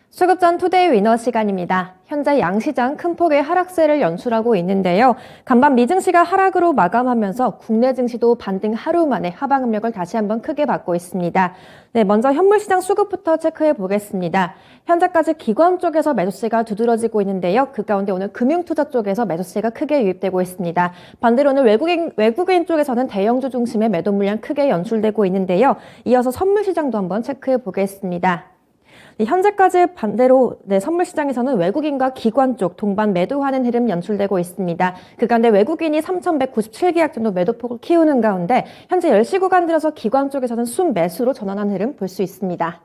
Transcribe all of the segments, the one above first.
수급전 투데이 위너 시간입니다. 현재 양시장 큰 폭의 하락세를 연출하고 있는데요. 간밤 미증시가 하락으로 마감하면서 국내 증시도 반등 하루 만에 하방 압력을 다시 한번 크게 받고 있습니다. 네, 먼저 현물시장 수급부터 체크해 보겠습니다. 현재까지 기관 쪽에서 매수세가 두드러지고 있는데요. 그 가운데 오늘 금융투자 쪽에서 매수세가 크게 유입되고 있습니다. 반대로 오늘 외국인 쪽에서는 대형주 중심의 매도 물량 크게 연출되고 있는데요. 이어서 선물시장도 한번 체크해 보겠습니다. 현재까지 반대로 선물시장에서는 외국인과 기관 쪽 동반 매도하는 흐름 연출되고 있습니다. 그 가운데 외국인이 3,197계약 정도 매도폭을 키우는 가운데 현재 10시 구간 들어서 기관 쪽에서는 순매수로 전환한 흐름 볼 수 있습니다.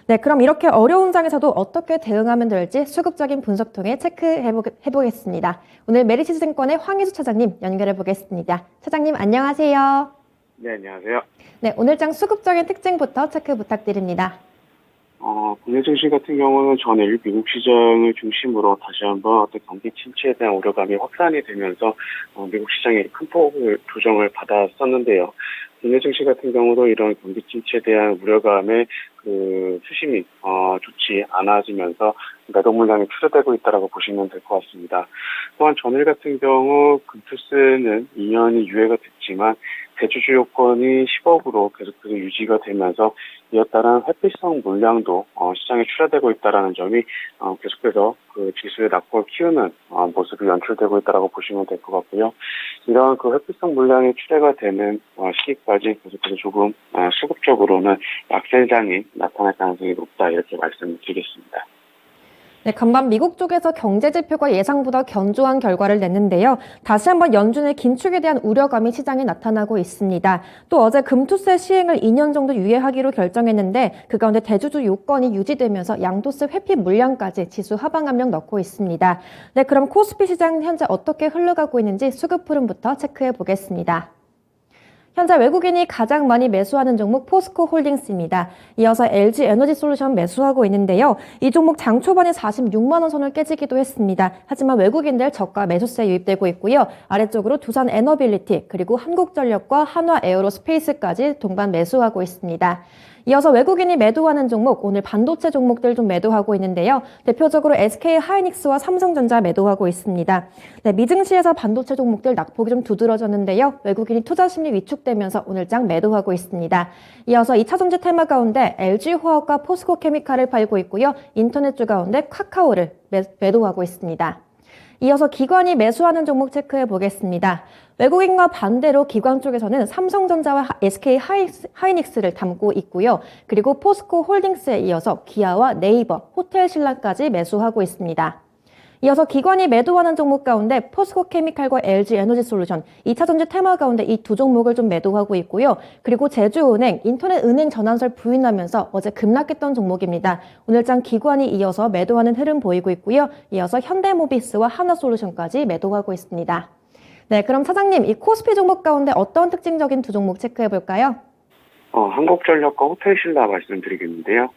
네, 그럼 이렇게 어려운 장에서도 어떻게 대응하면 될지 수급적인 분석 통해 체크해보겠습니다. 오늘 메리츠증권의 황희수 차장님 연결해 보겠습니다. 차장님 안녕하세요. 네, 안녕하세요. 네, 오늘 장 수급적인 특징부터 체크 부탁드립니다. 국내 증시 같은 경우는 전일 미국 시장을 중심으로 다시 한번 어떤 경기 침체에 대한 우려감이 확산이 되면서 미국 시장이 큰 폭의 조정을 받았었는데요. 국내 증시 같은 경우도 이런 경기 침체에 대한 우려감에 수심이 좋지 않아지면서 매도 물량이 출회되고 있다라고 보시면 될 것 같습니다. 또한 전일 같은 경우 금투스는 2년이 유예가 됐지만 대주주 요건이 10억으로 계속해서 유지가 되면서 이에 따른 회피성 물량도 시장에 출하되고 있다는 점이 계속해서 그 지수의 낙폭을 키우는 모습이 연출되고 있다고 보시면 될 것 같고요. 이러한 그 회피성 물량이 출하가 되는 시기까지 계속해서 조금 수급적으로는 약세장이 나타날 가능성이 높다 이렇게 말씀드리겠습니다. 네, 간밤 미국 쪽에서 경제 지표가 예상보다 견조한 결과를 냈는데요. 다시 한번 연준의 긴축에 대한 우려감이 시장에 나타나고 있습니다. 또 어제 금투세 시행을 2년 정도 유예하기로 결정했는데 그 가운데 대주주 요건이 유지되면서 양도세 회피 물량까지 지수 하방 압력 넣고 있습니다. 네, 그럼 코스피 시장 현재 어떻게 흘러가고 있는지 수급 흐름부터 체크해 보겠습니다. 현재 외국인이 가장 많이 매수하는 종목 포스코 홀딩스입니다. 이어서 LG 에너지 솔루션 매수하고 있는데요. 이 종목 장 초반에 46만 원 선을 깨지기도 했습니다. 하지만 외국인들 저가 매수세 유입되고 있고요. 아래쪽으로 두산 에너빌리티 그리고 한국전력과 한화 에어로스페이스까지 동반 매수하고 있습니다. 이어서 외국인이 매도하는 종목, 오늘 반도체 종목들 좀 매도하고 있는데요. 대표적으로 SK 하이닉스와 삼성전자 매도하고 있습니다. 네, 미증시에서 반도체 종목들 낙폭이 좀 두드러졌는데요. 외국인이 투자 심리 위축되면서 오늘 장 매도하고 있습니다. 이어서 2차전지 테마 가운데 LG화학과 포스코케미칼을 팔고 있고요. 인터넷주 가운데 카카오를 매도하고 있습니다. 이어서 기관이 매수하는 종목 체크해 보겠습니다. 외국인과 반대로 기관 쪽에서는 삼성전자와 SK 하이닉스를 담고 있고요. 그리고 포스코 홀딩스에 이어서 기아와 네이버, 호텔신라까지 매수하고 있습니다. 이어서 기관이 매도하는 종목 가운데 포스코케미칼과 LG 에너지 솔루션, 2차전지 테마 가운데 이 두 종목을 좀 매도하고 있고요. 그리고 제주은행, 인터넷 은행 전환설 부인하면서 어제 급락했던 종목입니다. 오늘장 기관이 이어서 매도하는 흐름 보이고 있고요. 이어서 현대모비스와 하나솔루션까지 매도하고 있습니다. 네, 그럼 차장님, 이 코스피 종목 가운데 어떤 특징적인 두 종목 체크해 볼까요? 한국전력과 호텔신라 말씀드리겠는데요.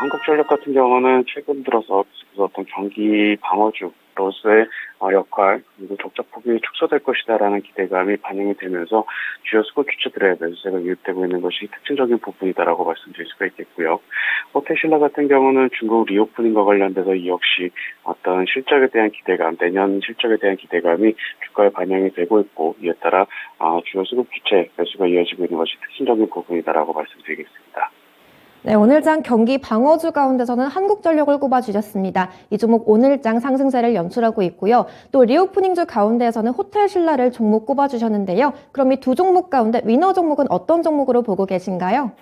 한국전력 같은 경우는 최근 들어서 어떤 경기 방어주로서의 역할 그리고 적자폭이 축소될 것이다라는 기대감이 반영이 되면서 주요 수급 주체들의 매수세가 유입되고 있는 것이 특징적인 부분이다라고 말씀드릴 수가 있겠고요. 호텔신라 같은 경우는 중국 리오프닝과 관련돼서 이 역시 어떤 실적에 대한 기대감, 내년 실적에 대한 기대감이 주가에 반영이 되고 있고 이에 따라 주요 수급 주체 매수가 이어지고 있는 것이 특징적인 부분이다라고 말씀드리겠습니다. 네, 오늘장 경기 방어주 가운데서는 한국전력을 꼽아주셨습니다. 이 종목 오늘장 상승세를 연출하고 있고요. 또 리오프닝주 가운데에서는 호텔신라를 종목 꼽아주셨는데요. 그럼 이 두 종목 가운데 위너 종목은 어떤 종목으로 보고 계신가요?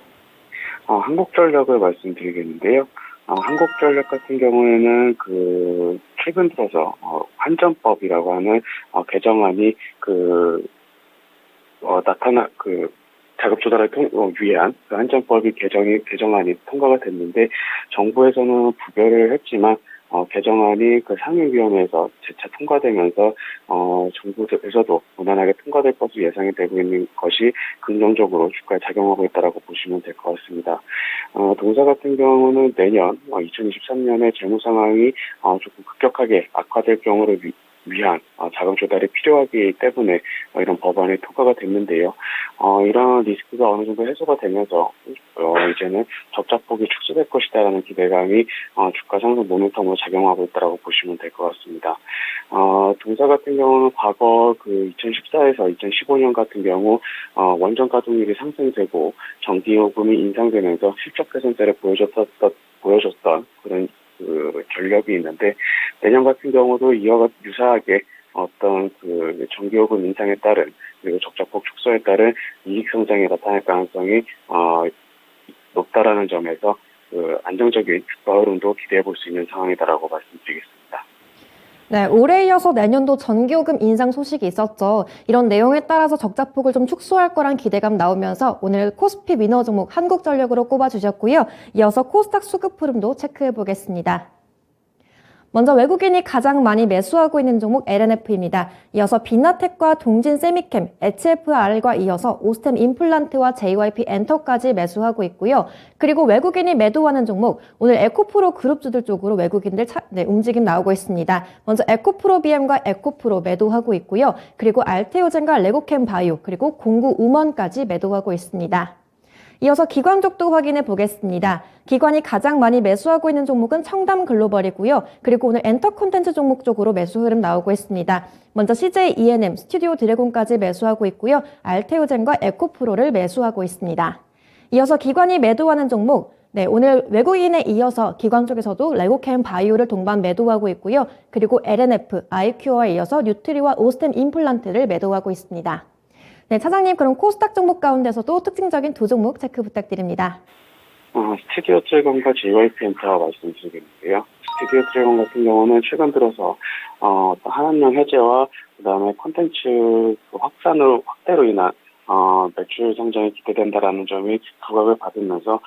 한국전력을 말씀드리겠는데요. 한국전력 같은 경우에는 최근 들어서 환전법이라고 하는 개정안이 자금 조달을 위한 한전법이 개정안이 통과가 됐는데 정부에서는 부결을 했지만 개정안이 상임위원회에서 재차 통과되면서 정부에서도 무난하게 통과될 것으로 예상이 되고 있는 것이 긍정적으로 주가에 작용하고 있다고 보시면 될 것 같습니다. 동사 같은 경우는 내년 2023년에 재무 상황이 조금 급격하게 악화될 경우를 위한 자금 조달이 필요하기 때문에 이런 법안이 통과가 됐는데요. 이런 리스크가 어느 정도 해소가 되면서 이제는 적자폭이 축소될 것이다라는 기대감이 주가 상승 모멘텀으로 작용하고 있다고 보시면 될 것 같습니다. 동사 같은 경우는 과거 2014에서 2015년 같은 경우 원전 가동률이 상승되고 전기요금이 인상되면서 실적 개선세를 보여줬던 그런 전력이 있는데, 내년 같은 경우도 이와 유사하게 어떤 전기요금 인상에 따른, 그리고 적자폭 축소에 따른 이익 성장이 나타날 가능성이 높다라는 점에서 안정적인 주가 흐름도 기대해 볼 수 있는 상황이다라고 말씀드리겠습니다. 네, 올해 이어서 내년도 전기요금 인상 소식이 있었죠. 이런 내용에 따라서 적자폭을 좀 축소할 거란 기대감 나오면서 오늘 코스피 위너 종목 한국전력으로 꼽아주셨고요. 이어서 코스닥 수급 흐름도 체크해 보겠습니다. 먼저 외국인이 가장 많이 매수하고 있는 종목 LNF입니다. 이어서 비나텍과 동진세미캠, HFR과 이어서 오스템 임플란트와 JYP 엔터까지 매수하고 있고요. 그리고 외국인이 매도하는 종목, 오늘 에코프로 그룹주들 쪽으로 외국인들 움직임 나오고 있습니다. 먼저 에코프로 BM과 에코프로 매도하고 있고요. 그리고 알테오젠과 레고캠 바이오, 그리고 공구 우먼까지 매도하고 있습니다. 이어서 기관 쪽도 확인해 보겠습니다. 기관이 가장 많이 매수하고 있는 종목은 청담 글로벌이고요. 그리고 오늘 엔터 콘텐츠 종목 쪽으로 매수 흐름 나오고 있습니다. 먼저 CJ E&M, 스튜디오 드래곤까지 매수하고 있고요. 알테오젠과 에코프로를 매수하고 있습니다. 이어서 기관이 매도하는 종목, 오늘 외국인에 이어서 기관 쪽에서도 레고캠 바이오를 동반 매도하고 있고요. 그리고 LNF, 아이큐어에 이어서 뉴트리와 오스템 임플란트를 매도하고 있습니다. 네, 차장님, 그럼 코스닥 종목 가운데서도 특징적인 두 종목 체크 부탁드립니다. 스튜디오 드래곤과 JYP 엔터 말씀드리겠는데요. 스튜디오 드래곤 같은 경우는 최근 들어서 한한령 해제와 그다음에 콘텐츠 확대로 인한 매출 성장이 기대된다라는 점이 부각을 받으면서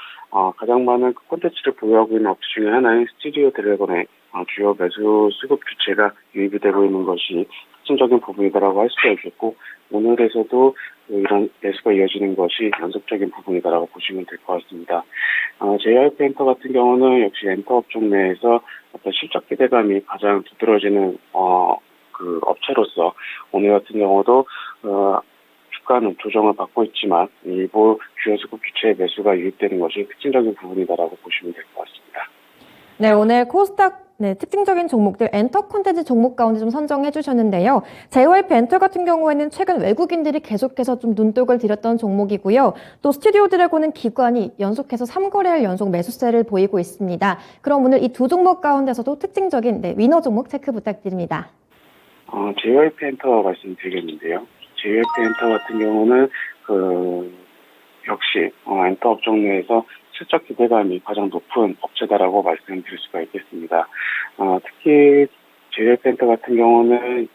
가장 많은 콘텐츠를 보유하고 있는 업체 중에 하나인 스튜디오 드래곤의 주요 매수 수급 주체가 유입이 되고 있는 것이 특징적인 부분이다라고 할 수가 있겠고, 오늘에서도 이런 매수가 이어지는 것이 연속적인 부분이다라고 보시면 될 것 같습니다. JYP 엔터 같은 경우는 역시 엔터 업종 내에서 어떤 실적 기대감이 가장 두드러지는 업체로서 오늘 같은 경우도 주가는 조정을 받고 있지만 일부 주요 수급 주체의 매수가 유입되는 것이 특징적인 부분이다라고 보시면 될 것 같습니다. 네, 오늘 코스닥 특징적인 종목들 엔터 콘텐츠 종목 가운데 좀 선정해 주셨는데요. JYP 엔터 같은 경우에는 최근 외국인들이 계속해서 좀 눈독을 들였던 종목이고요. 또 스튜디오 드래곤은 기관이 연속해서 3거래일 연속 매수세를 보이고 있습니다. 그럼 오늘 이 두 종목 가운데서도 특징적인 위너 종목 체크 부탁드립니다. JYP 엔터 말씀드리겠는데요. JYP 엔터 같은 경우는 역시 엔터 업종 내에서 실적 기대감이 가장 높은 업체다라고 말씀드릴 수가 있겠습니다. 특히 JYP 엔터 같은 경우는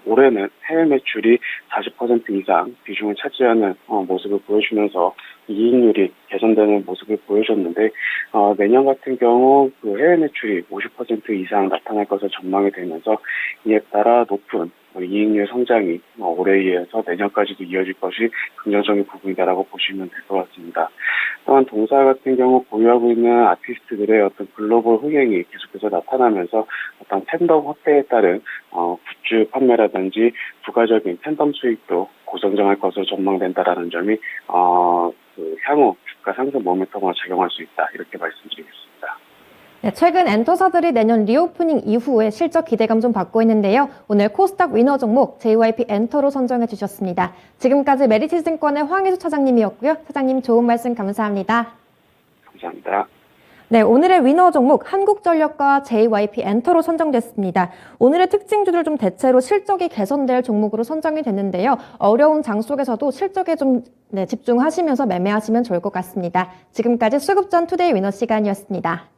올해는 해외 매출이 40% 이상 비중을 차지하는 모습을 보여주면서 이익률이 개선되는 모습을 보여줬는데, 내년 같은 경우 해외 매출이 50% 이상 나타날 것을 전망이 되면서 이에 따라 높은 이익률 성장이 올해에 이어서 내년까지도 이어질 것이 긍정적인 부분이다라고 보시면 될 것 같습니다. 또한 동사 같은 경우 보유하고 있는 아티스트들의 어떤 글로벌 흥행이 계속해서 나타나면서 어떤 팬덤 확대에 따른 굿즈 판매라든지 부가적인 팬덤 수익도 고성장할 것으로 전망된다라는 점이 향후 주가 상승 모멘텀으로 작용할 수 있다, 이렇게 말씀드리겠습니다. 네, 최근 엔터사들이 내년 리오프닝 이후에 실적 기대감 좀 받고 있는데요. 오늘 코스닥 위너 종목 JYP 엔터로 선정해 주셨습니다. 지금까지 메리츠증권의 황희수 차장님이었고요. 차장님 좋은 말씀 감사합니다. 감사합니다. 네, 오늘의 위너 종목 한국전력과 JYP 엔터로 선정됐습니다. 오늘의 특징주들 좀 대체로 실적이 개선될 종목으로 선정이 됐는데요. 어려운 장 속에서도 실적에 좀 집중하시면서 매매하시면 좋을 것 같습니다. 지금까지 수급전 투데이 위너 시간이었습니다.